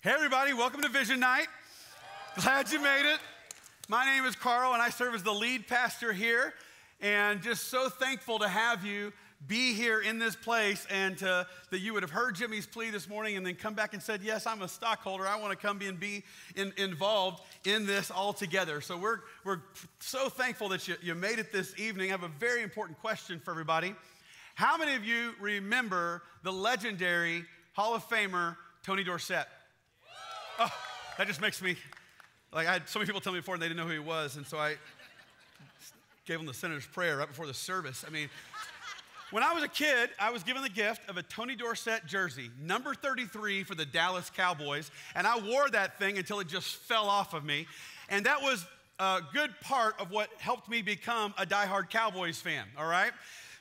Hey everybody, welcome to Vision Night. Glad you made it. My name is Carl and I serve as the lead pastor here, and just so thankful to have you be here in this place and that you would have heard Jimmy's plea this morning and then come back and said, yes, I'm a stockholder. I want to come and be involved in this all together. So we're so thankful that you made it this evening. I have a very important question for everybody. How many of you remember the legendary Hall of Famer Tony Dorsett? Oh, that just makes me, I had so many people tell me before and they didn't know who he was, and so I gave him the sinner's prayer right before the service. When I was a kid, I was given the gift of a Tony Dorsett jersey, number 33 for the Dallas Cowboys, and I wore that thing until it just fell off of me, and that was a good part of what helped me become a diehard Cowboys fan, all right?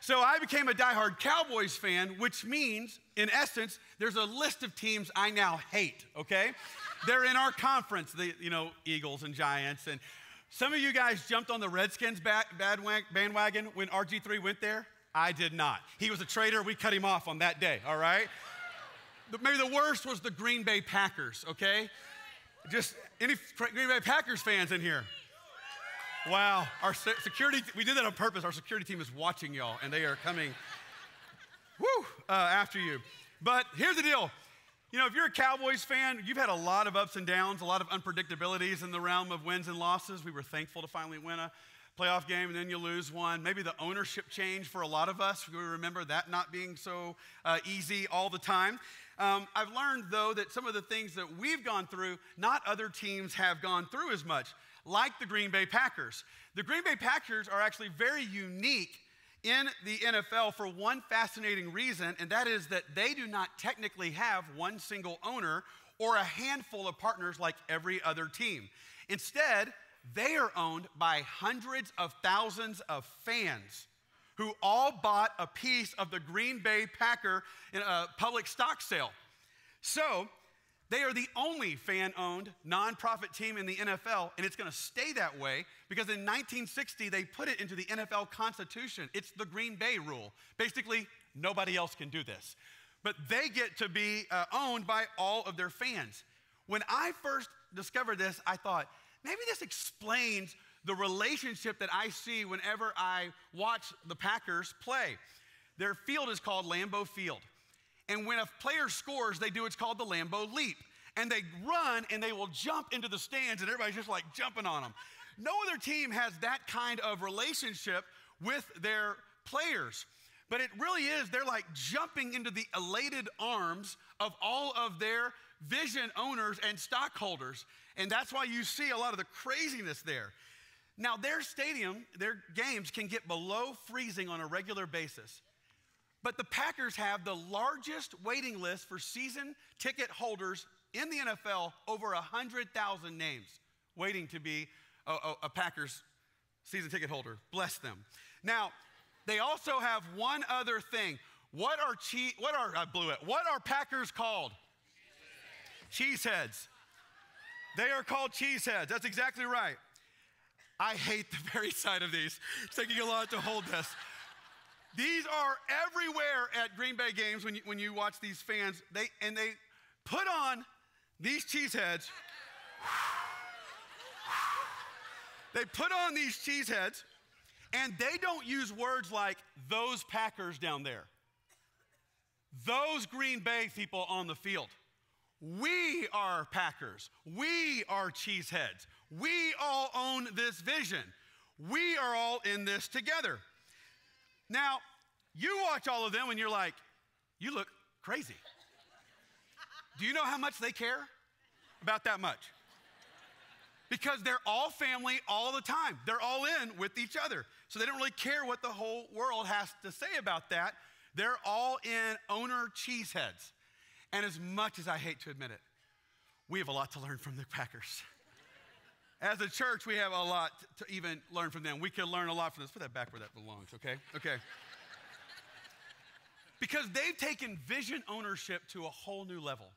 So I became a diehard Cowboys fan, which means, in essence, there's a list of teams I now hate, okay? They're in our conference, the Eagles and Giants. And some of you guys jumped on the Redskins bandwagon when RG3 went there. I did not. He was a traitor. We cut him off on that day, all right? Maybe the worst was the Green Bay Packers, okay? Just any Green Bay Packers fans in here? Wow, our security, we did that on purpose. Our security team is watching y'all, and they are coming after you. But here's the deal. If you're a Cowboys fan, you've had a lot of ups and downs, a lot of unpredictabilities in the realm of wins and losses. We were thankful to finally win a playoff game, and then you lose one. Maybe the ownership change for a lot of us. We remember that not being so easy all the time. I've learned, though, that some of the things that we've gone through, not other teams have gone through as much, like the Green Bay Packers. The Green Bay Packers are actually very unique in the NFL for one fascinating reason, and that is that they do not technically have one single owner or a handful of partners like every other team. Instead, they are owned by hundreds of thousands of fans who all bought a piece of the Green Bay Packer in a public stock sale. So they are the only fan-owned nonprofit team in the NFL, and it's going to stay that way because in 1960, they put it into the NFL Constitution. It's the Green Bay rule. Basically, nobody else can do this. But they get to be owned by all of their fans. When I first discovered this, I thought, maybe this explains the relationship that I see whenever I watch the Packers play. Their field is called Lambeau Field. And when a player scores, they do what's called the Lambeau Leap. And they run and they will jump into the stands and everybody's just like jumping on them. No other team has that kind of relationship with their players. But it really is, they're like jumping into the elated arms of all of their vision owners and stockholders. And that's why you see a lot of the craziness there. Now, their stadium, their games can get below freezing on a regular basis. But the Packers have the largest waiting list for season ticket holders in the NFL, over 100,000 names waiting to be a Packers season ticket holder. Bless them. Now, they also have one other thing. What are Packers called? Cheeseheads. They are called cheeseheads. That's exactly right. I hate the very sight of these. It's taking a lot to hold this. These are everywhere at Green Bay games when you watch these fans. They put on these cheeseheads. They put on these cheeseheads, and they don't use words like those Packers down there, those Green Bay people on the field. We are Packers. We are cheeseheads. We all own this vision. We are all in this together. Now, you watch all of them and you're like, you look crazy. Do you know how much they care about that much? Because they're all family all the time. They're all in with each other. So they don't really care what the whole world has to say about that. They're all in owner cheeseheads. And as much as I hate to admit it, we have a lot to learn from the Packers. As a church, we have a lot to even learn from them. We can learn a lot from this. Put that back where that belongs, okay? Okay. Because they've taken vision ownership to a whole new level.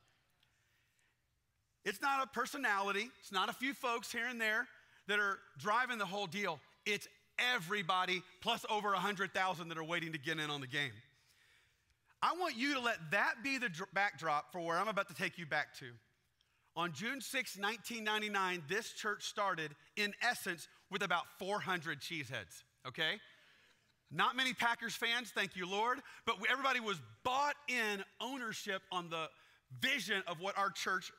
It's not a personality. It's not a few folks here and there that are driving the whole deal. It's everybody plus over 100,000 that are waiting to get in on the game. I want you to let that be the backdrop for where I'm about to take you back to. On June 6, 1999, this church started, in essence, with about 400 cheeseheads, okay? Not many Packers fans, thank you, Lord, but everybody was bought in ownership on the vision of what our church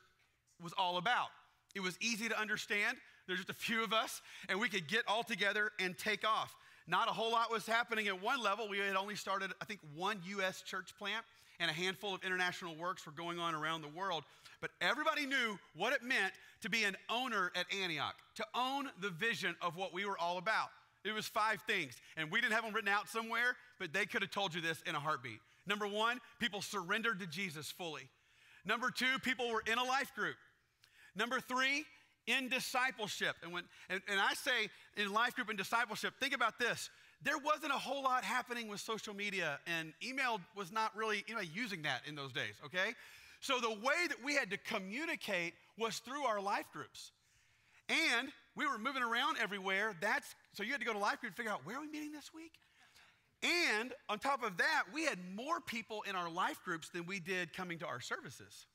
was all about. It was easy to understand. There's just a few of us, and we could get all together and take off. Not a whole lot was happening at one level. We had only started, I think, one U.S. church plant, and a handful of international works were going on around the world. But everybody knew what it meant to be an owner at Antioch, to own the vision of what we were all about. It was 5 things, and we didn't have them written out somewhere, but they could have told you this in a heartbeat. Number 1, people surrendered to Jesus fully. Number 2, people were in a life group. Number 3, in discipleship. And I say in life group and discipleship, think about this. There wasn't a whole lot happening with social media, and email was not really using that in those days, okay? So the way that we had to communicate was through our life groups. And we were moving around everywhere. So you had to go to life group and figure out, where are we meeting this week? And on top of that, we had more people in our life groups than we did coming to our services.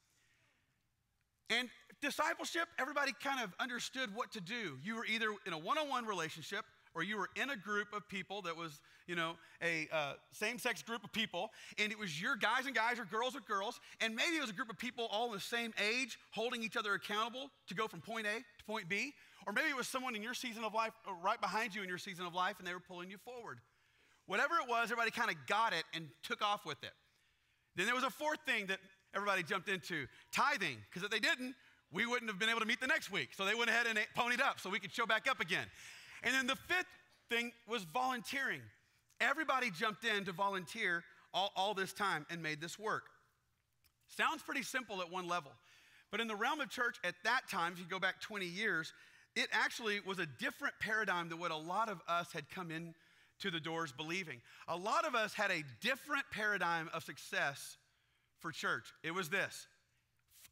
And discipleship, everybody kind of understood what to do. You were either in a one-on-one relationship, or you were in a group of people that was, a same-sex group of people, and it was your guys and guys or girls, and maybe it was a group of people all the same age, holding each other accountable to go from point A to point B, or maybe it was someone in your season of life, or right behind you in your season of life, and they were pulling you forward. Whatever it was, everybody kind of got it and took off with it. Then there was a 4th thing that everybody jumped into, tithing, because if they didn't, we wouldn't have been able to meet the next week, so they went ahead and ponied up so we could show back up again. And then the 5th thing was volunteering. Everybody jumped in to volunteer all this time and made this work. Sounds pretty simple at one level, but in the realm of church at that time, if you go back 20 years, it actually was a different paradigm than what a lot of us had come in to the doors believing. A lot of us had a different paradigm of success for church. It was this: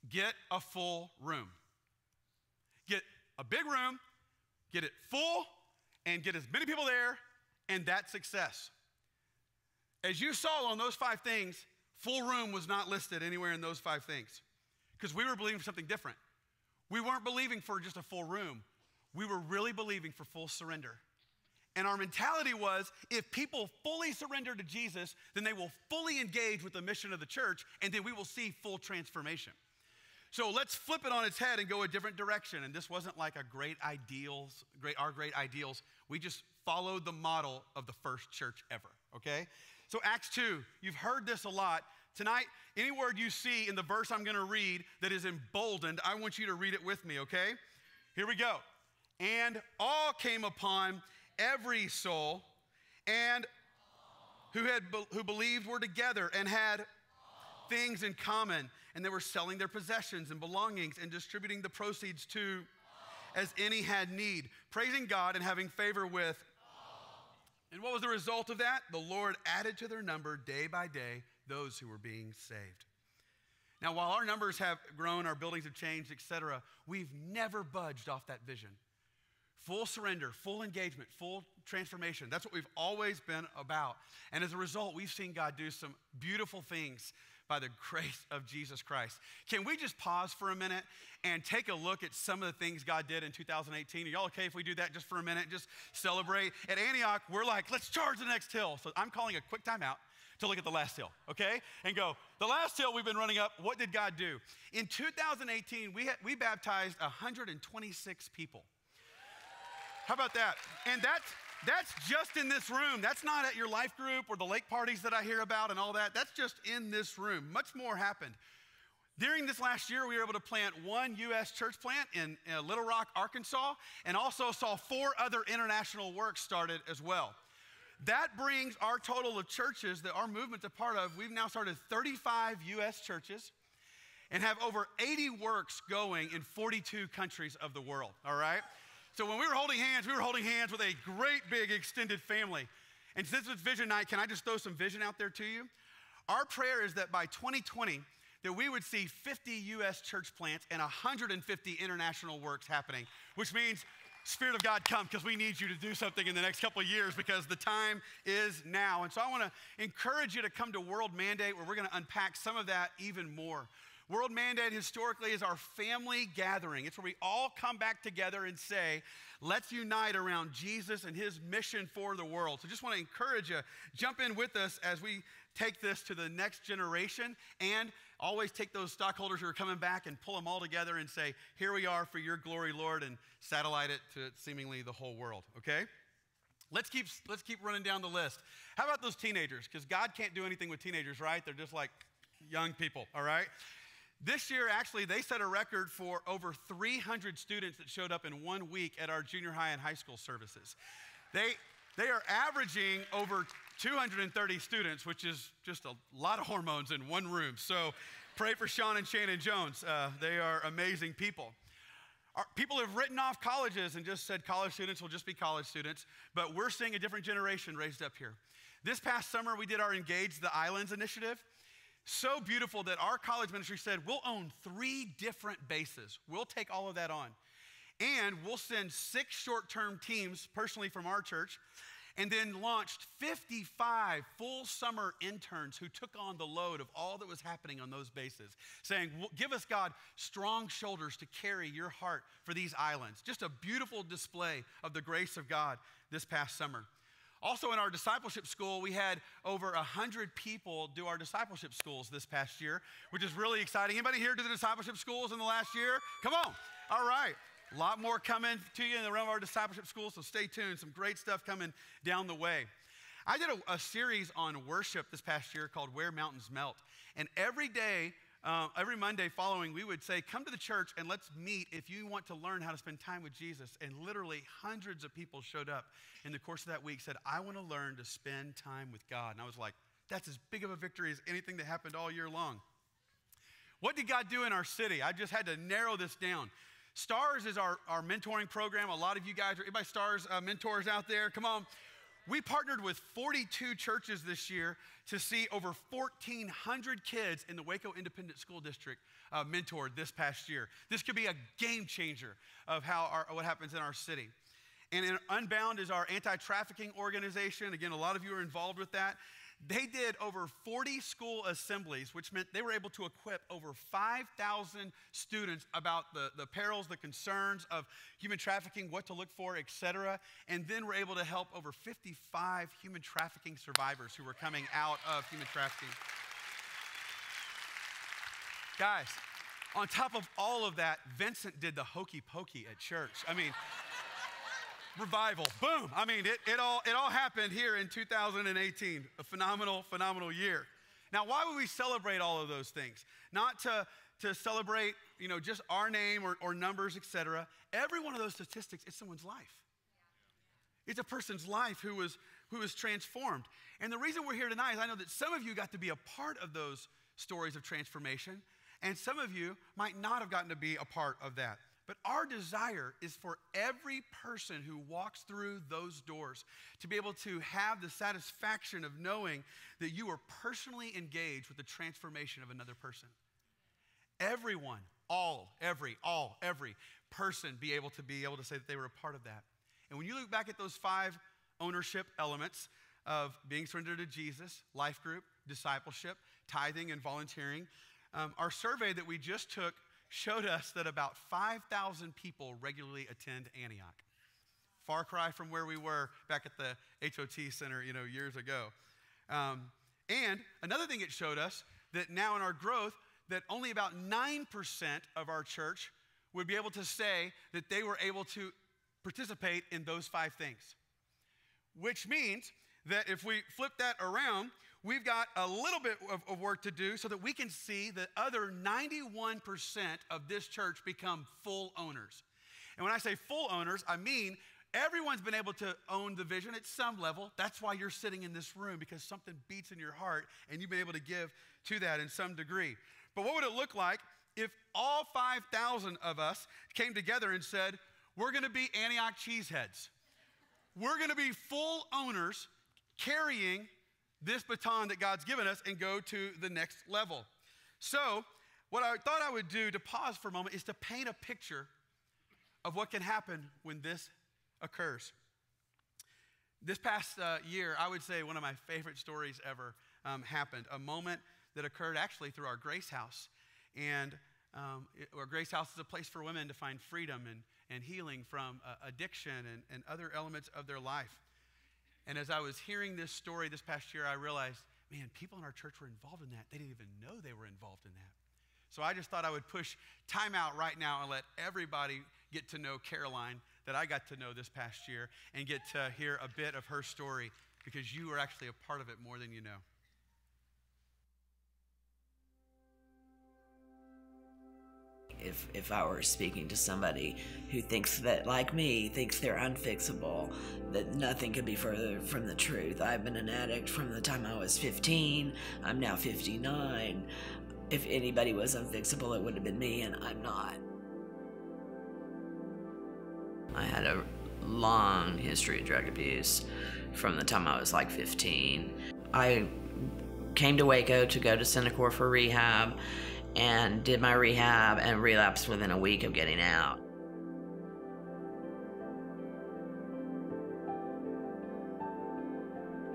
get a full room. Get a big room, get it full, and get as many people there, and that's success. As you saw on those 5 things, full room was not listed anywhere in those 5 things, because we were believing for something different. We weren't believing for just a full room. We were really believing for full surrender. And our mentality was, if people fully surrender to Jesus, then they will fully engage with the mission of the church, and then we will see full transformation. So let's flip it on its head and go a different direction. And this wasn't like our great ideals. We just followed the model of the first church ever, okay? So Acts 2, you've heard this a lot. Tonight, any word you see in the verse I'm gonna read that is emboldened, I want you to read it with me, okay? Here we go. And all came upon every soul, and who believed were together and had things in common, and they were selling their possessions and belongings and distributing the proceeds to as any had need, praising God and having favor with. And what was the result of that? The Lord added to their number day by day those who were being saved. Now, while our numbers have grown, our buildings have changed, etc., we've never budged off that vision. Full surrender, full engagement, full transformation. That's what we've always been about. And as a result, we've seen God do some beautiful things by the grace of Jesus Christ. Can we just pause for a minute and take a look at some of the things God did in 2018? Are y'all okay if we do that just for a minute, just celebrate? At Antioch, we're like, let's charge the next hill. So I'm calling a quick timeout to look at the last hill, okay? And go, the last hill we've been running up, what did God do? In 2018, we baptized 126 people. How about that? And that's just in this room. That's not at your life group or the lake parties that I hear about and all that. That's just in this room. Much more happened. During this last year, we were able to plant one U.S. church plant in Little Rock, Arkansas, and also saw 4 other international works started as well. That brings our total of churches that our movement's a part of. We've now started 35 U.S. churches and have over 80 works going in 42 countries of the world, all right? So when we were holding hands with a great big extended family. And since it's Vision Night, can I just throw some vision out there to you? Our prayer is that by 2020, that we would see 50 U.S. church plants and 150 international works happening, which means, Spirit of God, come, because we need you to do something in the next couple of years, because the time is now. And so I want to encourage you to come to World Mandate, where we're going to unpack some of that even more. World Mandate historically is our family gathering. It's where we all come back together and say, let's unite around Jesus and his mission for the world. So just want to encourage you, jump in with us as we take this to the next generation, and always take those stockholders who are coming back and pull them all together and say, here we are for your glory, Lord, and satellite it to seemingly the whole world, okay? Let's keep running down the list. How about those teenagers? Because God can't do anything with teenagers, right? They're just like young people, all right? This year, actually, they set a record for over 300 students that showed up in 1 week at our junior high and high school services. They are averaging over 230 students, which is just a lot of hormones in one room. So pray for Sean and Shannon Jones. They are amazing people. People have written off colleges and just said college students will just be college students, but we're seeing a different generation raised up here. This past summer, we did our Engage the Islands initiative. So beautiful that our college ministry said, we'll own 3 different bases. We'll take all of that on. And we'll send 6 short-term teams, personally from our church, and then launched 55 full summer interns who took on the load of all that was happening on those bases, saying, give us, God, strong shoulders to carry your heart for these islands. Just a beautiful display of the grace of God this past summer. Also in our discipleship school, we had over 100 people do our discipleship schools this past year, which is really exciting. Anybody here do the discipleship schools in the last year? Come on. All right. A lot more coming to you in the realm of our discipleship schools, so stay tuned. Some great stuff coming down the way. I did a series on worship this past year called Where Mountains Melt. And every day, every Monday following, we would say, come to the church and let's meet if you want to learn how to spend time with Jesus. And literally hundreds of people showed up in the course of that week, said, I want to learn to spend time with God. And I was like, that's as big of a victory as anything that happened all year long. What did God do in our city? I just had to narrow this down. STARS is our mentoring program. A lot of you guys, anybody STARS mentors out there? Come on. We partnered with 42 churches this year to see over 1,400 kids in the Waco Independent School District mentored this past year. This could be a game changer of what happens in our city. And Unbound is our anti-trafficking organization. Again, a lot of you are involved with that. They did over 40 school assemblies, which meant they were able to equip over 5,000 students about the perils, the concerns of human trafficking, what to look for, et cetera. And then we're able to help over 55 human trafficking survivors who were coming out of human trafficking. Guys, on top of all of that, Vincent did the hokey pokey at church. I mean, revival, boom. I mean, it all happened here in 2018. A phenomenal, phenomenal year. Now, why would we celebrate all of those things? Not to celebrate, just our name or numbers, et cetera. Every one of those statistics is someone's life. It's a person's life who was transformed. And the reason we're here tonight is I know that some of you got to be a part of those stories of transformation, and some of you might not have gotten to be a part of that. But our desire is for every person who walks through those doors to be able to have the satisfaction of knowing that you are personally engaged with the transformation of another person. Everyone, every person be able to say that they were a part of that. And when you look back at those 5 ownership elements of being surrendered to Jesus, life group, discipleship, tithing, and volunteering, our survey that we just took showed us that about 5,000 people regularly attend Antioch. Far cry from where we were back at the HOT Center, years ago. And another thing it showed us, that now in our growth, that only about 9% of our church would be able to say that they were able to participate in those 5 things. Which means that if we flip that around, we've got a little bit of work to do so that we can see the other 91% of this church become full owners. And when I say full owners, I mean everyone's been able to own the vision at some level. That's why you're sitting in this room, because something beats in your heart and you've been able to give to that in some degree. But what would it look like if all 5,000 of us came together and said, we're going to be Antioch Cheeseheads. We're going to be full owners carrying this baton that God's given us and go to the next level. So what I thought I would do to pause for a moment is to paint a picture of what can happen when this occurs. This past year, I would say one of my favorite stories ever happened, a moment that occurred actually through our Grace House. And or Grace House is a place for women to find freedom and healing from addiction and other elements of their life. And as I was hearing this story this past year, I realized, man, people in our church were involved in that. They didn't even know they were involved in that. So I just thought I would push time out right now and let everybody get to know Caroline that I got to know this past year and get to hear a bit of her story, because you are actually a part of it more than you know. If I were speaking to somebody who thinks that, like me, thinks they're unfixable, that nothing could be further from the truth. I've been an addict from the time I was 15. I'm now 59. If anybody was unfixable, it would have been me, and I'm not. I had a long history of drug abuse from the time I was like 15. I came to Waco to go to Centacor for rehab, and did my rehab and relapsed within a week of getting out.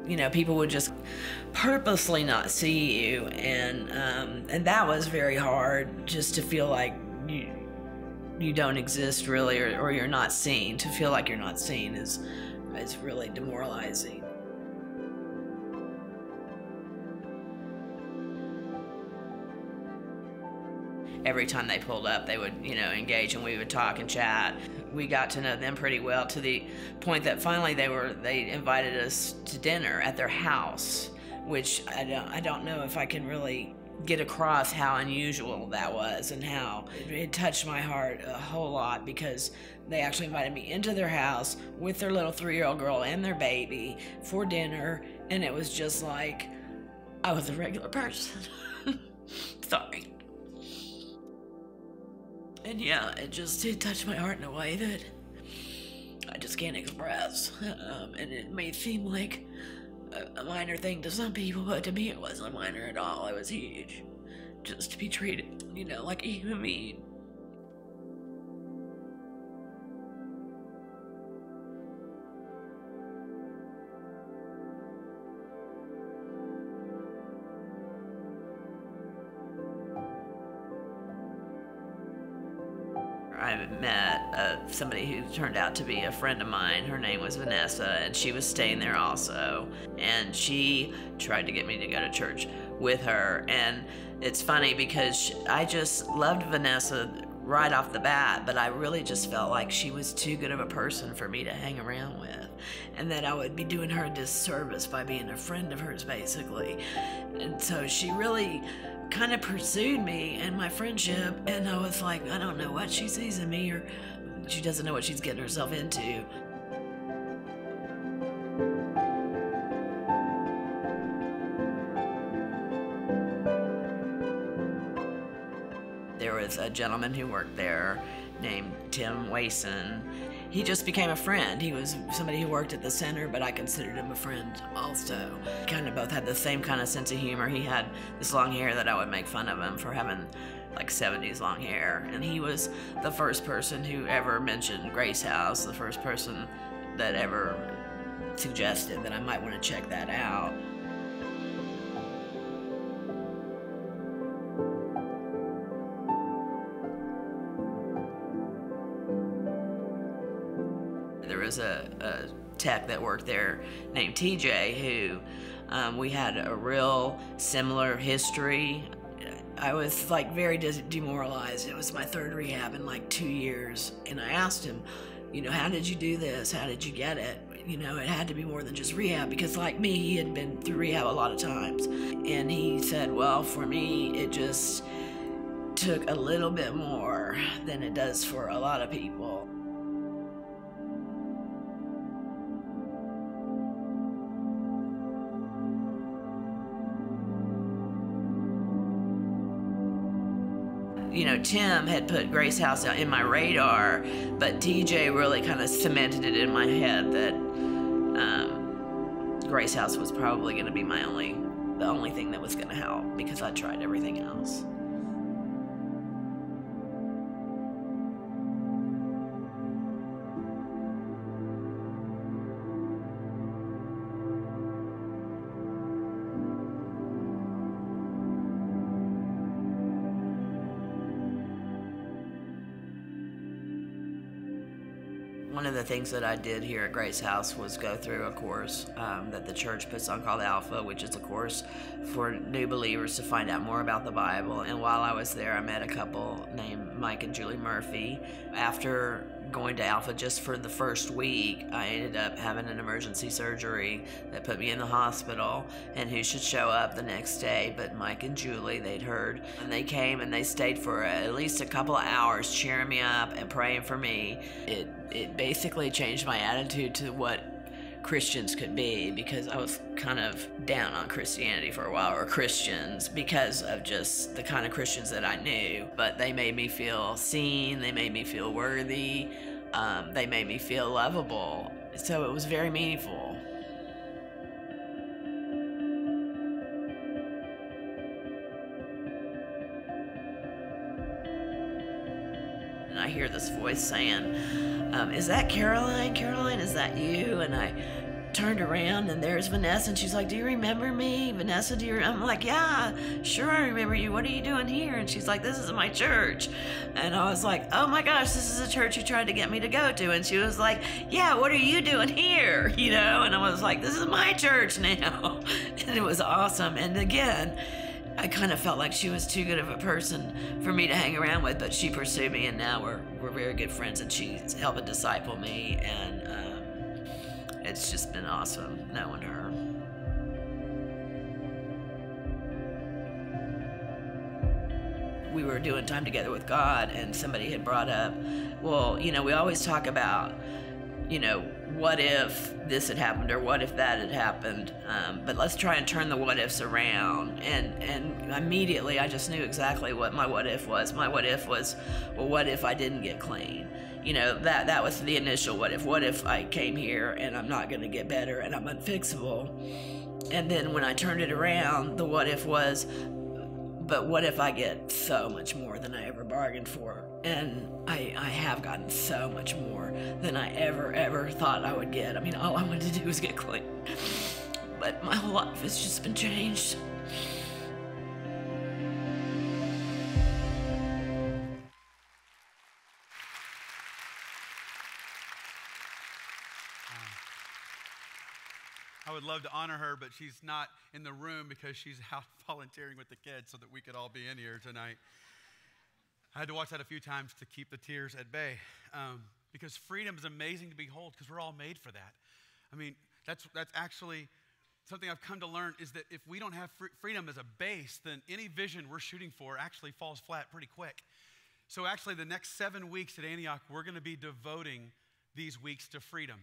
You know, people would just purposely not see you, and that was very hard, just to feel like you don't exist really, or you're not seen. To feel like you're not seen is really demoralizing. Every time they pulled up, they would, engage, and we would talk and chat. We got to know them pretty well, to the point that finally they invited us to dinner at their house, which I don't know if I can really get across how unusual that was, and how it touched my heart a whole lot, because they actually invited me into their house with their little 3-year-old girl and their baby for dinner, and it was just like I was a regular person. Sorry. And yeah, it touched my heart in a way that I just can't express. And it may seem like a minor thing to some people, but to me it wasn't minor at all. It was huge. Just to be treated, like a human being. I met somebody who turned out to be a friend of mine. Her name was Vanessa, and she was staying there also. And she tried to get me to go to church with her. And it's funny, because I just loved Vanessa right off the bat, but I really just felt like she was too good of a person for me to hang around with, and that I would be doing her a disservice by being a friend of hers, basically. And so she really kind of pursued me and my friendship, and I was like, I don't know what she sees in me, or she doesn't know what she's getting herself into. There was a gentleman who worked there named Tim Wason. He just became a friend. He was somebody who worked at the center, but I considered him a friend also. Kind of both had the same kind of sense of humor. He had this long hair that I would make fun of him for having like 70s long hair. And he was the first person who ever mentioned Grace House, the first person that ever suggested that I might want to check that out. There was a tech that worked there named TJ, who we had a real similar history. I was like very demoralized. It was my third rehab in like 2 years, and I asked him, how did you do this? How did you get it? It had to be more than just rehab, because like me, he had been through rehab a lot of times. And he said, well, for me, it just took a little bit more than it does for a lot of people. Tim had put Grace House in my radar, but TJ really kind of cemented it in my head that Grace House was probably going to be the only thing that was going to help, because I tried everything else. One of the things that I did here at Grace House was go through a course that the church puts on called Alpha, which is a course for new believers to find out more about the Bible. And while I was there, I met a couple named Mike and Julie Murphy. After going to Alpha just for the first week, I ended up having an emergency surgery that put me in the hospital, and who should show up the next day but Mike and Julie. They'd heard, and they came and they stayed for at least a couple of hours cheering me up and praying for me. It basically changed my attitude to what Christians could be, because I was kind of down on Christianity for a while, or Christians, because of just the kind of Christians that I knew. But they made me feel seen, they made me feel worthy, they made me feel lovable. So it was very meaningful. And I hear this voice saying, is that Caroline? Caroline, is that you? And I turned around and there's Vanessa, and she's like, do you remember me? Vanessa, do you? I'm like, yeah, sure I remember you. What are you doing here? And she's like, this is my church. And I was like, oh my gosh, this is a church you tried to get me to go to. And she was like, yeah, what are you doing here? You know? And I was like, this is my church now. And it was awesome. And again, I kind of felt like she was too good of a person for me to hang around with, but she pursued me, and now we're very good friends, and she's helping disciple me, and it's just been awesome knowing her. We were doing time together with God, and somebody had brought up, well, you know, we always talk about, you know, what if this had happened, or what if that had happened, but let's try and turn the what ifs around. And immediately I just knew exactly what my what if was. My what if was, well, what if I didn't get clean? You know, that was the initial what if. What if I came here and I'm not going to get better and I'm unfixable? And then when I turned it around, the what if was, but what if I get so much more than I ever bargained for? And I have gotten so much more than I ever thought I would get. I mean, all I wanted to do was get clean. But my whole life has just been changed. I would love to honor her, but she's not in the room because she's out volunteering with the kids so that we could all be in here tonight. I had to watch that a few times to keep the tears at bay, because freedom is amazing to behold, because we're all made for that. I mean, that's actually something I've come to learn, is that if we don't have freedom as a base, then any vision we're shooting for actually falls flat pretty quick. So actually the next 7 weeks at Antioch, we're going to be devoting these weeks to freedom.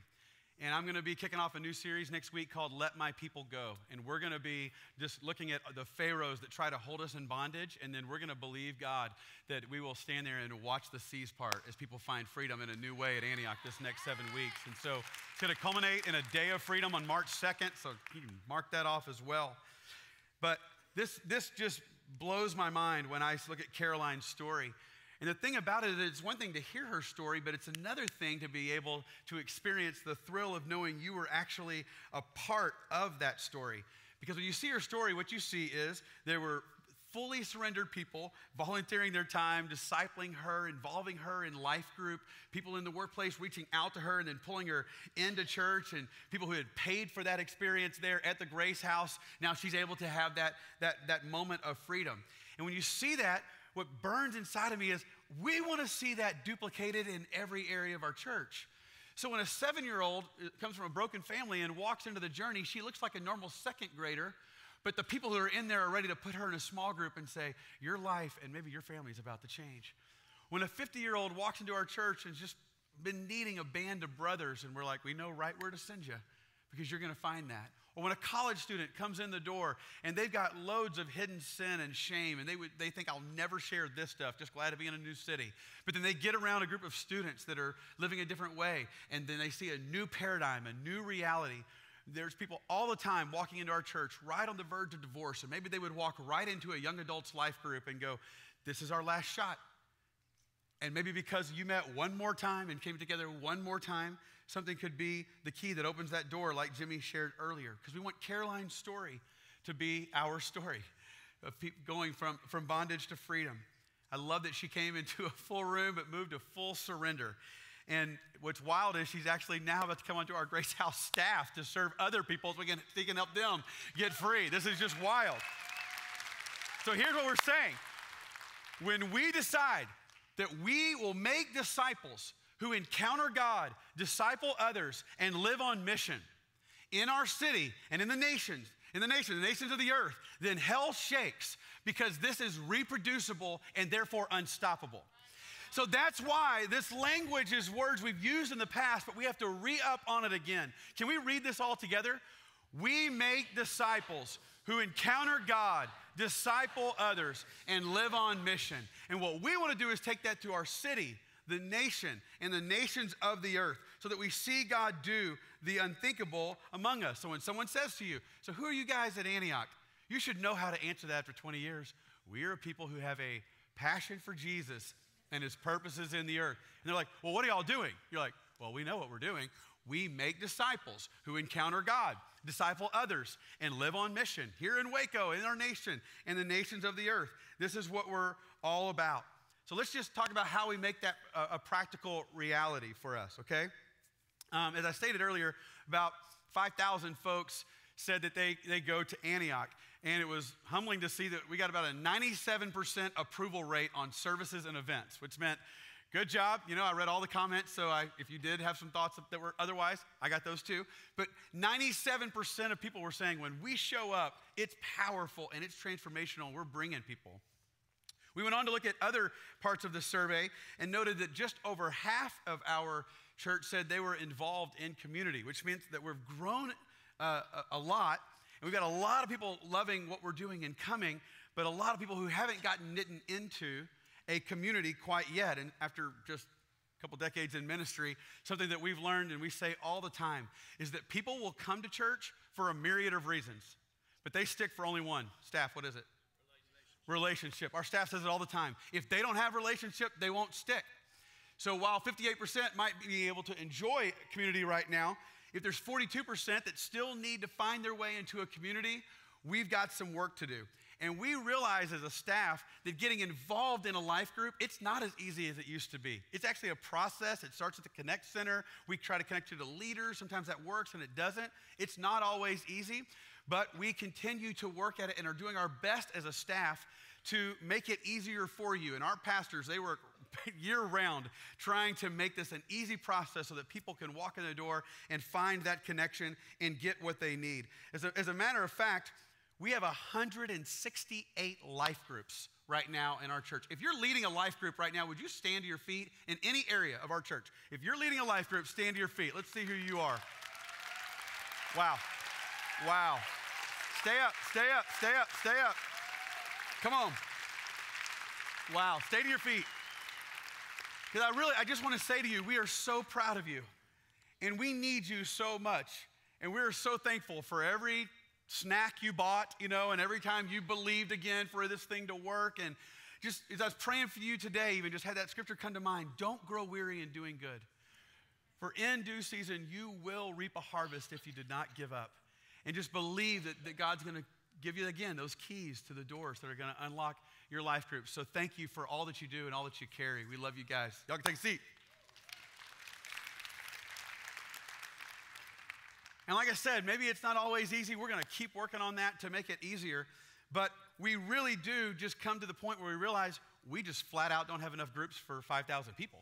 And I'm going to be kicking off a new series next week called Let My People Go. And we're going to be just looking at the pharaohs that try to hold us in bondage. And then we're going to believe God that we will stand there and watch the seas part as people find freedom in a new way at Antioch this next 7 weeks. And so it's going to culminate in a day of freedom on March 2nd. So you can mark that off as well. But this just blows my mind when I look at Caroline's story. And the thing about it is, it's one thing to hear her story, but it's another thing to be able to experience the thrill of knowing you were actually a part of that story. Because when you see her story, what you see is there were fully surrendered people volunteering their time, discipling her, involving her in life group, people in the workplace reaching out to her and then pulling her into church, and people who had paid for that experience there at the Grace House. Now she's able to have that moment of freedom. And when you see that, what burns inside of me is we want to see that duplicated in every area of our church. So when a 7-year-old comes from a broken family and walks into the journey, she looks like a normal second grader, but the people who are in there are ready to put her in a small group and say, your life and maybe your family is about to change. When a 50-year-old walks into our church and just been needing a band of brothers, and we're like, we know right where to send you because you're going to find that. Or when a college student comes in the door and they've got loads of hidden sin and shame, and they think, I'll never share this stuff, just glad to be in a new city. But then they get around a group of students that are living a different way, and then they see a new paradigm, a new reality. There's people all the time walking into our church right on the verge of divorce, and maybe they would walk right into a young adults life group and go, this is our last shot. And maybe because you met one more time and came together one more time, something could be the key that opens that door, like Jimmy shared earlier. Because we want Caroline's story to be our story of people going from bondage to freedom. I love that she came into a full room but moved to full surrender. And what's wild is she's actually now about to come onto our Grace House staff to serve other people so we can help them get free. This is just wild. So here's what we're saying. When we decide that we will make disciples who encounter God, disciple others, and live on mission in our city and in the nations of the earth, then hell shakes, because this is reproducible and therefore unstoppable. So that's why this language is words we've used in the past, but we have to re-up on it again. Can we read this all together? We make disciples who encounter God, disciple others, and live on mission. And what we want to do is take that to our city, the nation, and the nations of the earth, so that we see God do the unthinkable among us. So when someone says to you, so who are you guys at Antioch? You should know how to answer that after 20 years. We are a people who have a passion for Jesus and his purposes in the earth. And they're like, well, what are y'all doing? You're like, well, we know what we're doing. We make disciples who encounter God, disciple others, and live on mission here in Waco, in our nation, and the nations of the earth. This is what we're all about. So let's just talk about how we make that a practical reality for us, okay? As I stated earlier, about 5,000 folks said that they go to Antioch. And it was humbling to see that we got about a 97% approval rate on services and events, which meant, good job. You know, I read all the comments, so if you did have some thoughts that were otherwise, I got those too. But 97% of people were saying when we show up, it's powerful and it's transformational, and we're bringing people. We went on to look at other parts of the survey and noted that just over half of our church said they were involved in community, which means that we've grown a lot. And we've got a lot of people loving what we're doing and coming, but a lot of people who haven't gotten knitted into a community quite yet. And after just a couple decades in ministry, something that we've learned and we say all the time is that people will come to church for a myriad of reasons, but they stick for only one. Staff, what is it? Relationship. Our staff says it all the time. If they don't have relationship, they won't stick. So while 58% might be able to enjoy community right now, if there's 42% that still need to find their way into a community, we've got some work to do. And we realize as a staff that getting involved in a life group, it's not as easy as it used to be. It's actually a process. It starts at the Connect Center. We try to connect you to leaders. Sometimes that works and it doesn't. It's not always easy, but we continue to work at it and are doing our best as a staff to make it easier for you. And our pastors, they work year-round trying to make this an easy process so that people can walk in the door and find that connection and get what they need. As a matter of fact, we have 168 life groups right now in our church. If you're leading a life group right now, would you stand to your feet in any area of our church? If you're leading a life group, stand to your feet. Let's see who you are. Wow. Wow. Stay up, stay up, stay up, stay up. Come on. Wow, stay to your feet. Because I just want to say to you, we are so proud of you. And we need you so much. And we're so thankful for every snack you bought, and every time you believed again for this thing to work. And just as I was praying for you today, even just had that scripture come to mind, don't grow weary in doing good. For in due season, you will reap a harvest if you did not give up. And just believe that God's going to give you, again, those keys to the doors that are going to unlock your life groups. So thank you for all that you do and all that you carry. We love you guys. Y'all can take a seat. And like I said, maybe it's not always easy. We're going to keep working on that to make it easier. But we really do just come to the point where we realize we just flat out don't have enough groups for 5,000 people.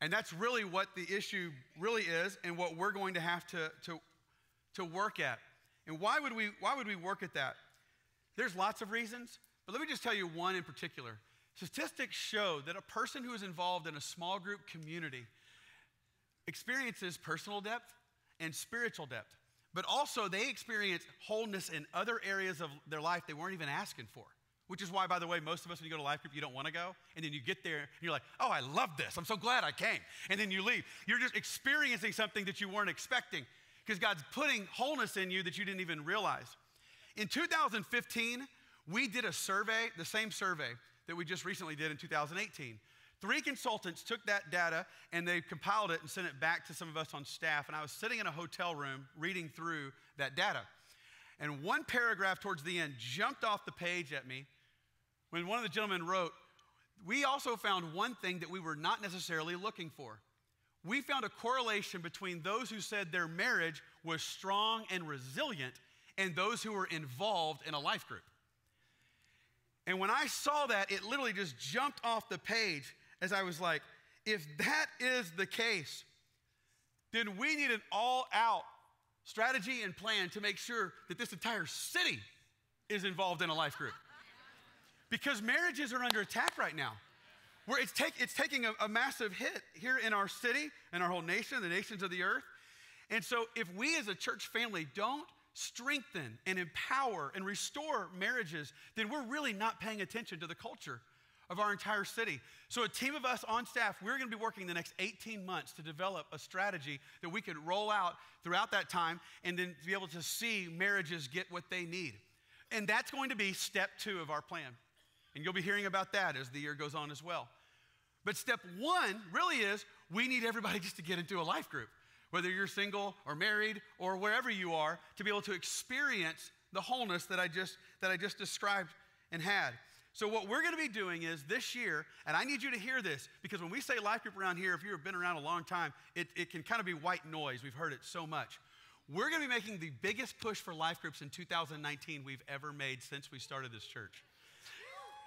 And that's really what the issue really is and what we're going to have to work at. And why would we work at that? There's lots of reasons, but let me just tell you one in particular. Statistics show that a person who is involved in a small group community experiences personal depth and spiritual depth, but also they experience wholeness in other areas of their life they weren't even asking for, which is why, by the way, most of us, when you go to life group, you don't want to go, and then you get there, and you're like, oh, I love this. I'm so glad I came. And then you leave. You're just experiencing something that you weren't expecting because God's putting wholeness in you that you didn't even realize. In 2015, we did a survey, the same survey that we just recently did in 2018. 3 consultants took that data and they compiled it and sent it back to some of us on staff. And I was sitting in a hotel room reading through that data. And one paragraph towards the end jumped off the page at me when one of the gentlemen wrote, we also found one thing that we were not necessarily looking for. we found a correlation between those who said their marriage was strong and resilient and those who were involved in a life group. And when I saw that, it literally just jumped off the page as I was like, if that is the case, then we need an all-out strategy and plan to make sure that this entire city is involved in a life group. Because marriages are under attack right now. Where it's taking a massive hit here in our city and our whole nation, the nations of the earth. And so if we as a church family don't strengthen and empower and restore marriages, then we're really not paying attention to the culture of our entire city. So a team of us on staff, we're gonna be working the next 18 months to develop a strategy that we could roll out throughout that time and then be able to see marriages get what they need. And that's going to be step 2 of our plan. And you'll be hearing about that as the year goes on as well. But step 1 really is we need everybody just to get into a life group, whether you're single or married or wherever you are, to be able to experience the wholeness that I just described and had. So what we're gonna be doing is this year, and I need you to hear this, because when we say life group around here, if you've been around a long time, it can kind of be white noise. We've heard it so much. We're gonna be making the biggest push for life groups in 2019 we've ever made since we started this church.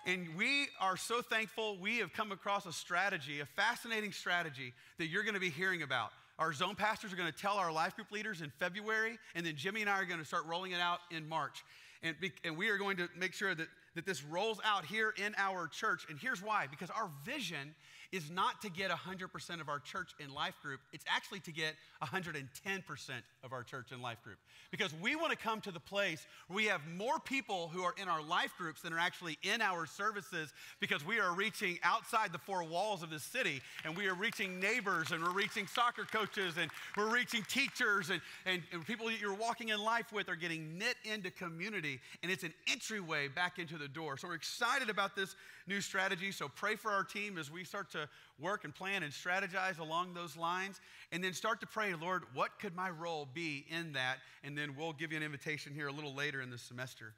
And we are so thankful we have come across a strategy, a fascinating strategy that you're gonna be hearing about. Our zone pastors are gonna tell our life group leaders in February, and then Jimmy and I are gonna start rolling it out in March. And we are going to make sure that this rolls out here in our church. And here's why, because our vision is not to get 100% of our church in life group. It's actually to get 110% of our church in life group. Because we want to come to the place where we have more people who are in our life groups than are actually in our services, because we are reaching outside the 4 walls of the city, and we are reaching neighbors, and we're reaching soccer coaches, and we're reaching teachers, and people that you're walking in life with are getting knit into community, and it's an entryway back into the door. So we're excited about this new strategy. So pray for our team as we start to work and plan and strategize along those lines, and then start to pray, Lord, what could my role be in that? And then we'll give you an invitation here a little later in the semester.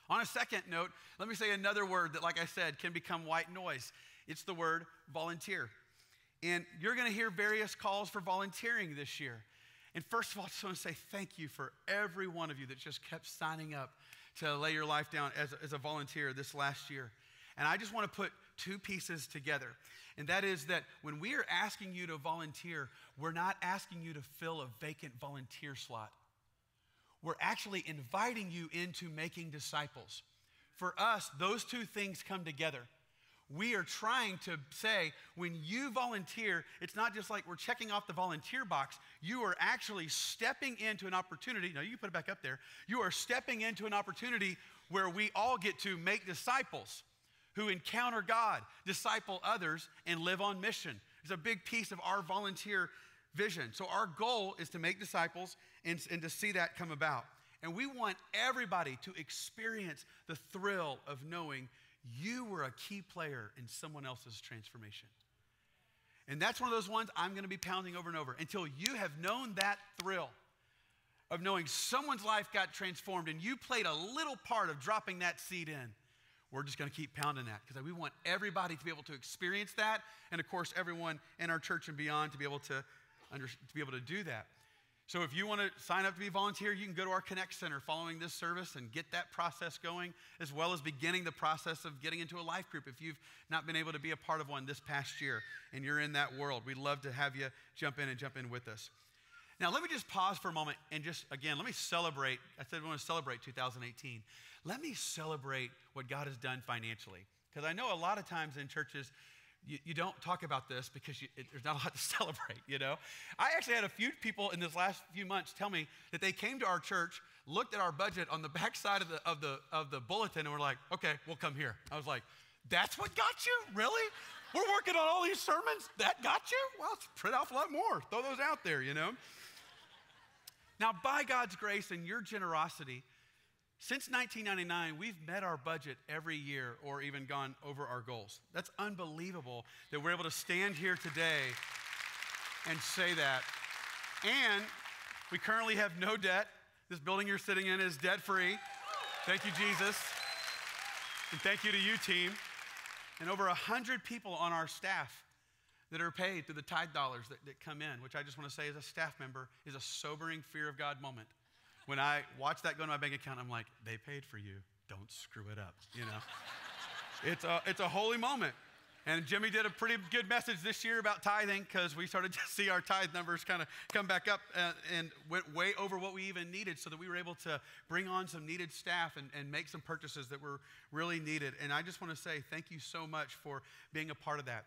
On a second note, let me say another word that, like I said, can become white noise. It's the word volunteer. And you're gonna hear various calls for volunteering this year. And first of all, I just wanna say thank you for every one of you that just kept signing up to lay your life down as a volunteer this last year. And I just want to put 2 pieces together. And that is that when we are asking you to volunteer, we're not asking you to fill a vacant volunteer slot. We're actually inviting you into making disciples. For us, those 2 things come together. We are trying to say, when you volunteer, it's not just like we're checking off the volunteer box. You are actually stepping into an opportunity. No, you can put it back up there. You are stepping into an opportunity where we all get to make disciples who encounter God, disciple others, and live on mission. It's a big piece of our volunteer vision. So our goal is to make disciples and to see that come about. And we want everybody to experience the thrill of knowing you were a key player in someone else's transformation. And that's one of those ones I'm gonna be pounding over and over until you have known that thrill of knowing someone's life got transformed and you played a little part of dropping that seed in. We're just gonna keep pounding that because we want everybody to be able to experience that, and of course everyone in our church and beyond to be able to do that. So if you want to sign up to be a volunteer, you can go to our Connect Center following this service and get that process going, as well as beginning the process of getting into a life group if you've not been able to be a part of one this past year and you're in that world. We'd love to have you jump in with us. Now, let me just pause for a moment and just, again, let me celebrate. I said we want to celebrate 2018. Let me celebrate what God has done financially, because I know a lot of times in churches, you don't talk about this because there's not a lot to celebrate, you know? I actually had a few people in this last few months tell me that they came to our church, looked at our budget on the back side of the bulletin, and were like, okay, we'll come here. I was like, that's what got you? Really? We're working on all these sermons? That got you? Well, let's print off a lot more. Throw those out there, you know? Now, by God's grace and your generosity, since 1999, we've met our budget every year or even gone over our goals. That's unbelievable that we're able to stand here today and say that. And we currently have no debt. This building you're sitting in is debt-free. Thank you, Jesus. And thank you to you, team. And over 100 people on our staff that are paid through the tithe dollars that come in, which I just want to say as a staff member is a sobering fear of God moment. When I watch that go into my bank account, I'm like, they paid for you. Don't screw it up, you know? It's a holy moment. And Jimmy did a pretty good message this year about tithing because we started to see our tithe numbers kind of come back up and went way over what we even needed so that we were able to bring on some needed staff and make some purchases that were really needed. And I just want to say thank you so much for being a part of that.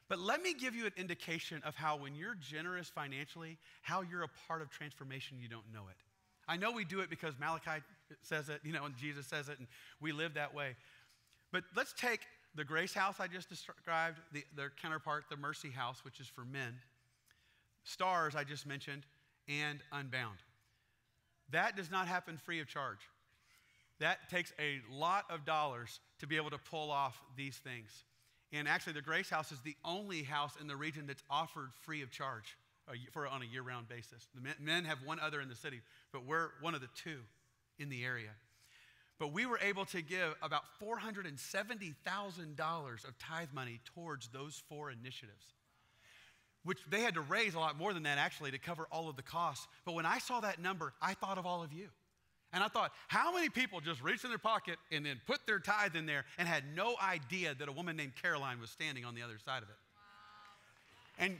But let me give you an indication of how when you're generous financially, how you're a part of transformation, you don't know it. I know we do it because Malachi says it, you know, and Jesus says it, and we live that way. But let's take the Grace House I just described, their counterpart, the Mercy House, which is for men, Stars I just mentioned, and Unbound. That does not happen free of charge. That takes a lot of dollars to be able to pull off these things. And actually, the Grace House is the only house in the region that's offered free of charge on a year-round basis. The men have one other in the city, but we're one of the two in the area. But we were able to give about $470,000 of tithe money towards those 4 initiatives, which they had to raise a lot more than that actually to cover all of the costs. But when I saw that number, I thought of all of you. And I thought, how many people just reached in their pocket and then put their tithe in there and had no idea that a woman named Caroline was standing on the other side of it? And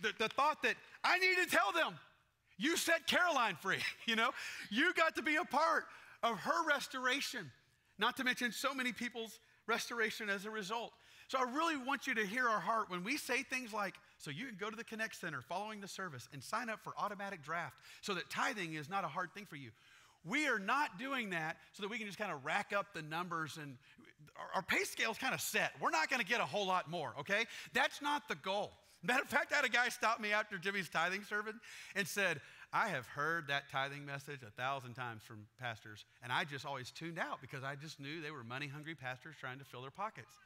the thought that I need to tell them, you set Caroline free, you know? You got to be a part of her restoration, not to mention so many people's restoration as a result. So I really want you to hear our heart when we say things like, so you can go to the Connect Center following the service and sign up for automatic draft so that tithing is not a hard thing for you. We are not doing that so that we can just kind of rack up the numbers and our pay scale is kind of set. We're not going to get a whole lot more, okay? That's not the goal. Matter of fact, I had a guy stop me after Jimmy's tithing sermon and said, I have heard that tithing message 1,000 times from pastors, and I just always tuned out because I just knew they were money-hungry pastors trying to fill their pockets.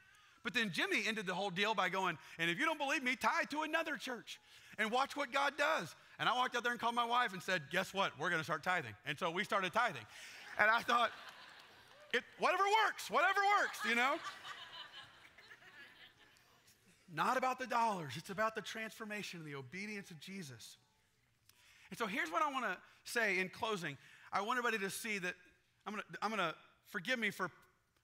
But then Jimmy ended the whole deal by going, and if you don't believe me, tithe to another church and watch what God does. And I walked out there and called my wife and said, guess what? We're going to start tithing. And so we started tithing. And I thought, whatever works, you know? Not about the dollars. It's about the transformation and the obedience of Jesus. And so here's what I want to say in closing. I want everybody to see that I'm going to forgive me for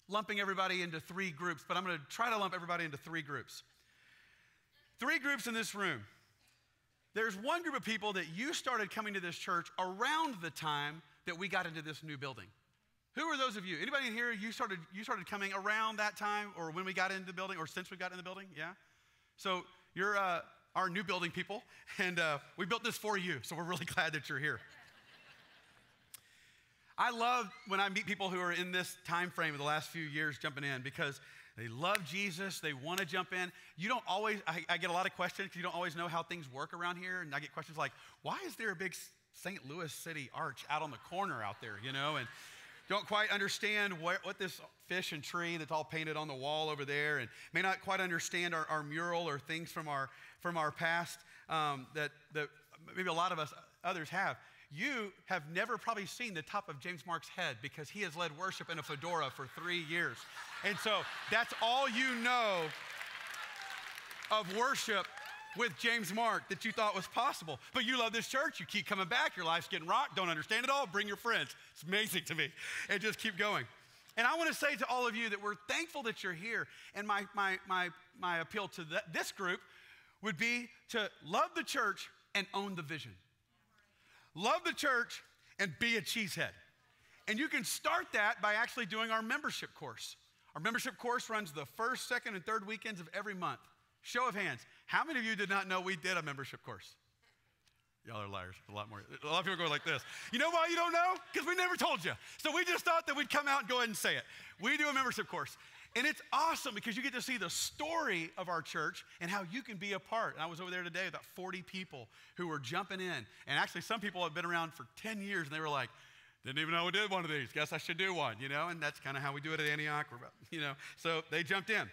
lumping everybody into 3 groups, but I'm going to try to lump everybody into 3 groups. 3 groups in this room. There's one group of people that you started coming to this church around the time that we got into this new building. Who are those of you? Anybody in here, you started coming around that time or when we got into the building or since we got in the building? Yeah? So you're our new building people, and we built this for you, so we're really glad that you're here. I love when I meet people who are in this time frame of the last few years jumping in because they love Jesus, they want to jump in. You don't always, I get a lot of questions because you don't always know how things work around here, and I get questions like, why is there a big St. Louis City arch out on the corner out there, you know, and don't quite understand what this fish and tree that's all painted on the wall over there, and may not quite understand our mural or things from our past that maybe a lot of us others have. You have never probably seen the top of James Mark's head because he has led worship in a fedora for 3 years. And so that's all you know of worship with James Mark that you thought was possible. But you love this church. You keep coming back. Your life's getting rocked. Don't understand it all. Bring your friends. It's amazing to me. And just keep going. And I want to say to all of you that we're thankful that you're here. And my appeal to this group would be to love the church and own the vision. Love the church and be a cheesehead. And you can start that by actually doing our membership course. Our membership course runs the first, second, and third weekends of every month. Show of hands. How many of you did not know we did a membership course? Y'all are liars. A lot more. A lot of people go like this. You know why you don't know? Because we never told you. So we just thought that we'd come out and go ahead and say it. We do a membership course. And it's awesome because you get to see the story of our church and how you can be a part. And I was over there today with about 40 people who were jumping in. And actually some people have been around for 10 years and they were like, didn't even know we did one of these. Guess I should do one, you know? And that's kind of how we do it at Antioch, you know? So they jumped in.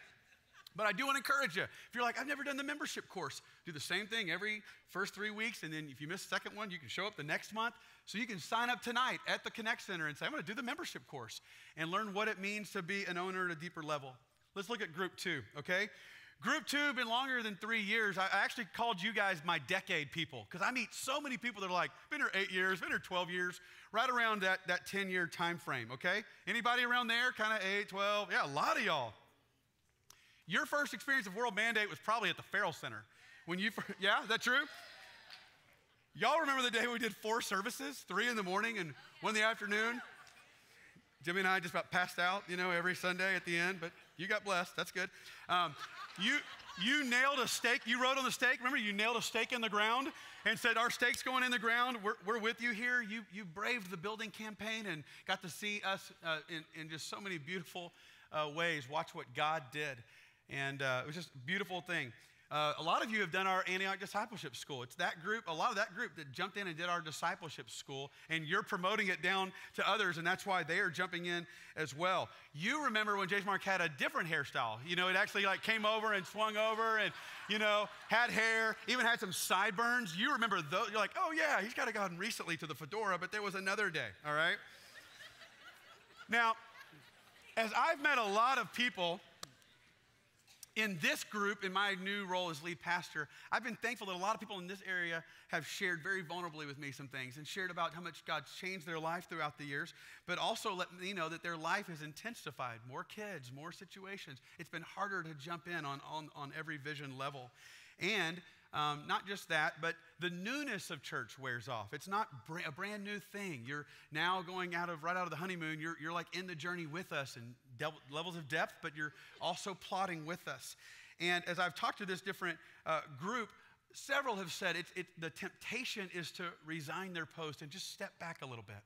But I do want to encourage you. If you're like, I've never done the membership course, do the same thing every first 3 weeks. And then if you miss the second one, you can show up the next month. So you can sign up tonight at the Connect Center and say, I'm going to do the membership course and learn what it means to be an owner at a deeper level. Let's look at group 2, okay? Group 2, been longer than 3 years. I actually called you guys my decade people because I meet so many people that are like, been here 8 years, been here 12 years, right around that 10-year time frame, okay? Anybody around there, kind of 8, 12? Yeah, a lot of y'all. Your first experience of World Mandate was probably at the Farrell Center. Yeah, is that true? Y'all remember the day we did 4 services, 3 in the morning and 1 in the afternoon? Jimmy and I just about passed out, every Sunday at the end, but you got blessed. That's good. You nailed a stake. You wrote on the stake. Remember, you nailed a stake in the ground and said, our stake's going in the ground. We're with you here. You braved the building campaign and got to see us in just so many beautiful ways. Watch what God did. And it was just a beautiful thing. A lot of you have done our Antioch Discipleship School. It's that group, a lot of that group that jumped in and did our discipleship school, and you're promoting it down to others, and that's why they are jumping in as well. You remember when J. Mark had a different hairstyle. It actually came over and swung over and, had hair, even had some sideburns. You remember those. You're like, oh yeah, he's got to gotten recently to the fedora, but there was another day, all right? Now, as I've met a lot of people in this group, in my new role as lead pastor, I've been thankful that a lot of people in this area have shared very vulnerably with me some things and shared about how much God's changed their life throughout the years, but also let me know that their life has intensified. More kids, more situations. It's been harder to jump in on every vision level. And not just that, but the newness of church wears off. It's not a brand new thing. You're now going right out of the honeymoon. You're like in the journey with us and levels of depth, but you're also plotting with us. And as I've talked to this different group, several have said the temptation is to resign their post and just step back a little bit.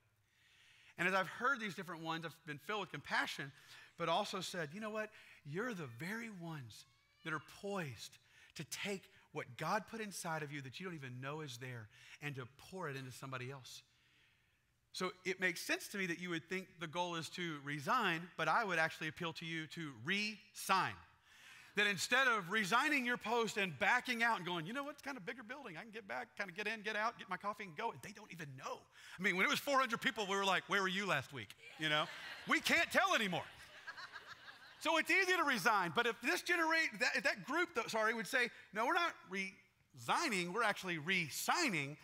And as I've heard these different ones, I've been filled with compassion, but also said, you know what? You're the very ones that are poised to take what God put inside of you that you don't even know is there and to pour it into somebody else. So it makes sense to me that you would think the goal is to resign, but I would actually appeal to you to re-sign. That instead of resigning your post and backing out and going, you know what, it's kind of bigger building. I can get back, kind of get in, get out, get my coffee and go. And they don't even know. I mean, when it was 400 people, we were like, where were you last week? We can't tell anymore. So it's easy to resign, but if that group, would say, no, we're not resigning, we're actually re-signing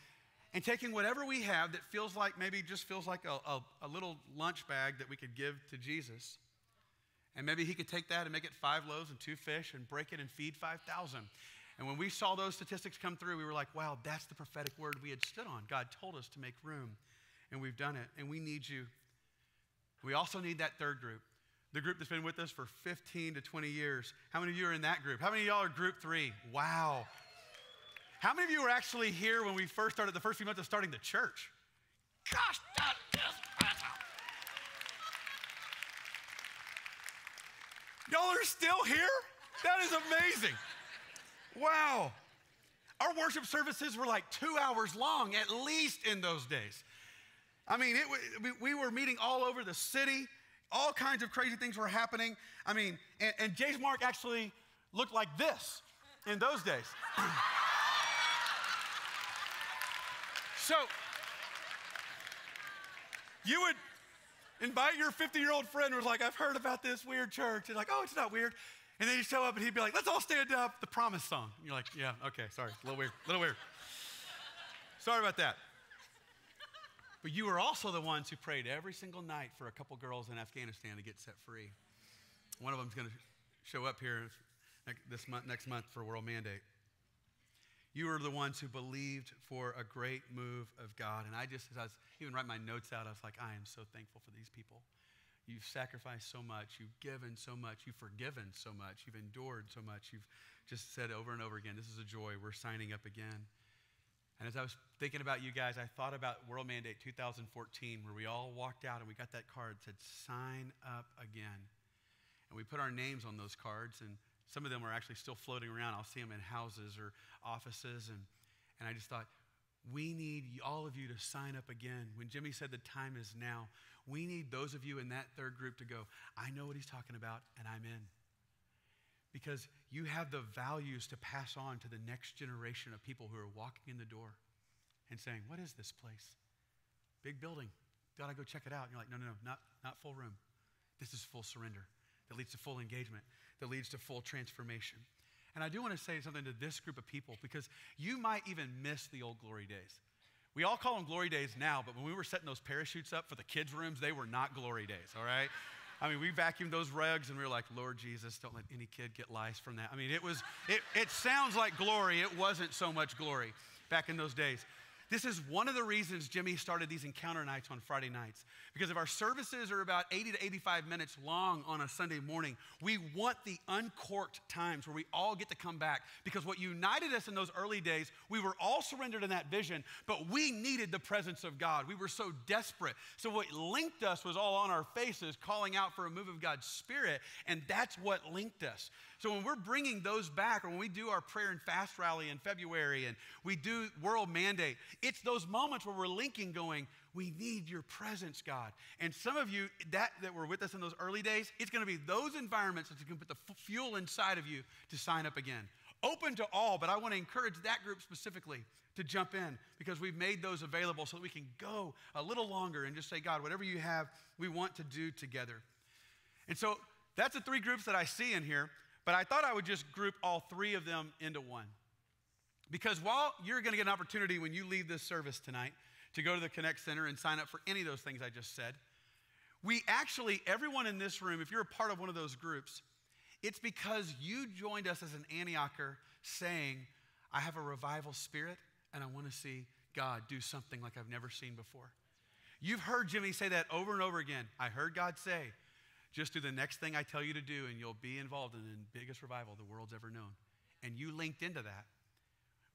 and taking whatever we have that feels like a little lunch bag that we could give to Jesus. And maybe he could take that and make it 5 loaves and 2 fish and break it and feed 5,000. And when we saw those statistics come through, we were like, wow, that's the prophetic word we had stood on. God told us to make room, and we've done it, and we need you. We also need that third group. The group that's been with us for 15 to 20 years. How many of you are in that group? How many of y'all are group 3? Wow. How many of you were actually here when we first started, the first few months of starting the church? Gosh, that is awesome. Y'all are still here? That is amazing. Wow. Our worship services were like 2 hours long, at least in those days. I mean, we were meeting all over the city. All kinds of crazy things were happening. I mean, and J. Mark actually looked like this in those days. So you would invite your 50-year-old friend who was like, I've heard about this weird church. And like, oh, it's not weird. And then you show up and he'd be like, let's all stand up, the Promise song. And you're like, yeah, okay, sorry, a little weird. Sorry about that. But you were also the ones who prayed every single night for a couple girls in Afghanistan to get set free. One of them's going to show up here next month for World Mandate. You were the ones who believed for a great move of God. And as I was even writing my notes out, I was like, I am so thankful for these people. You've sacrificed so much. You've given so much. You've forgiven so much. You've endured so much. You've just said over and over again, this is a joy. We're signing up again. And as I was thinking about you guys, I thought about World Mandate 2014, where we all walked out and we got that card that said, sign up again. And we put our names on those cards, and some of them are actually still floating around. I'll see them in houses or offices. And I just thought, we need all of you to sign up again. When Jimmy said the time is now, we need those of you in that third group to go, I know what he's talking about, and I'm in. Because you have the values to pass on to the next generation of people who are walking in the door and saying, what is this place? Big building. Gotta go check it out. And you're like, no, not full room. This is full surrender that leads to full engagement, that leads to full transformation. And I do want to say something to this group of people because you might even miss the old glory days. We all call them glory days now, but when we were setting those parachutes up for the kids' rooms, they were not glory days, all right? I mean, we vacuumed those rugs and we were like, Lord Jesus, don't let any kid get lice from that. I mean, it sounds like glory. It wasn't so much glory back in those days. This is one of the reasons Jimmy started these encounter nights on Friday nights. Because if our services are about 80 to 85 minutes long on a Sunday morning, we want the uncorked times where we all get to come back. Because what united us in those early days, we were all surrendered in that vision, but we needed the presence of God. We were so desperate. So what linked us was all on our faces, calling out for a move of God's Spirit, and that's what linked us. So when we're bringing those back, or when we do our prayer and fast rally in February, and we do World Mandate, it's those moments where we're linking going, we need your presence, God. And some of you that were with us in those early days, it's going to be those environments that can put the fuel inside of you to sign up again. Open to all, but I want to encourage that group specifically to jump in because we've made those available so that we can go a little longer and just say, God, whatever you have, we want to do together. And so that's the three groups that I see in here, but I thought I would just group all three of them into one. Because while you're going to get an opportunity when you leave this service tonight to go to the Connect Center and sign up for any of those things I just said, we actually, everyone in this room, if you're a part of one of those groups, it's because you joined us as an Antiocher saying, I have a revival spirit and I want to see God do something like I've never seen before. You've heard Jimmy say that over and over again. I heard God say, just do the next thing I tell you to do and you'll be involved in the biggest revival the world's ever known. And you linked into that.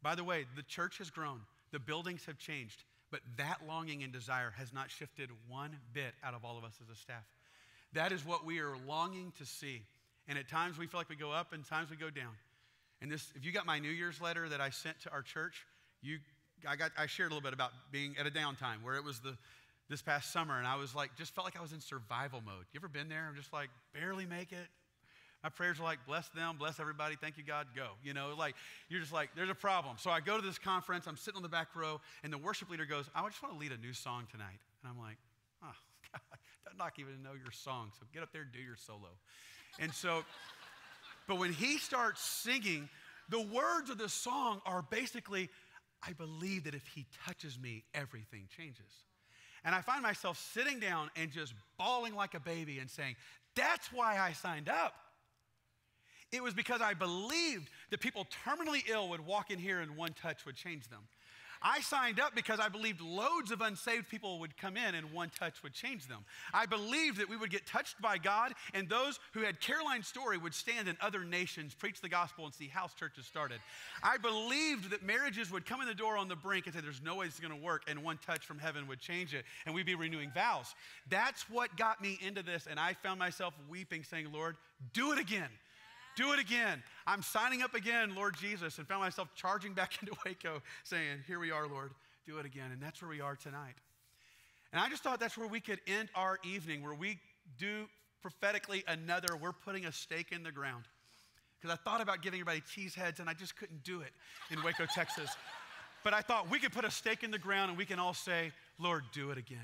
By the way, the church has grown. The buildings have changed. But that longing and desire has not shifted one bit out of all of us as a staff. That is what we are longing to see. And at times we feel like we go up and times we go down. And this, if you got my New Year's letter that I sent to our church, I shared a little bit about being at a downtime where it was this past summer, and I was like, just felt like I was in survival mode. You ever been there? I'm just like, barely make it. My prayers are like, bless them, bless everybody, thank you, God, go. You know, like, you're just like, there's a problem. So I go to this conference, I'm sitting on the back row, and the worship leader goes, I just want to lead a new song tonight. And I'm like, oh, God, I'm not even know your song, so get up there and do your solo. And so, but when he starts singing, the words of the song are basically, I believe that if he touches me, everything changes. And I find myself sitting down and just bawling like a baby and saying, that's why I signed up. It was because I believed that people terminally ill would walk in here and one touch would change them. I signed up because I believed loads of unsaved people would come in and one touch would change them. I believed that we would get touched by God and those who had Caroline's story would stand in other nations, preach the gospel, and see house churches started. I believed that marriages would come in the door on the brink and say, there's no way it's going to work, and one touch from heaven would change it, and we'd be renewing vows. That's what got me into this, and I found myself weeping, saying, Lord, do it again. Do it again. I'm signing up again, Lord Jesus, and found myself charging back into Waco saying, here we are, Lord, do it again. And that's where we are tonight. And I just thought that's where we could end our evening, where we do prophetically we're putting a stake in the ground. Because I thought about giving everybody cheese heads, and I just couldn't do it in Waco, Texas. But I thought we could put a stake in the ground, and we can all say, Lord, do it again.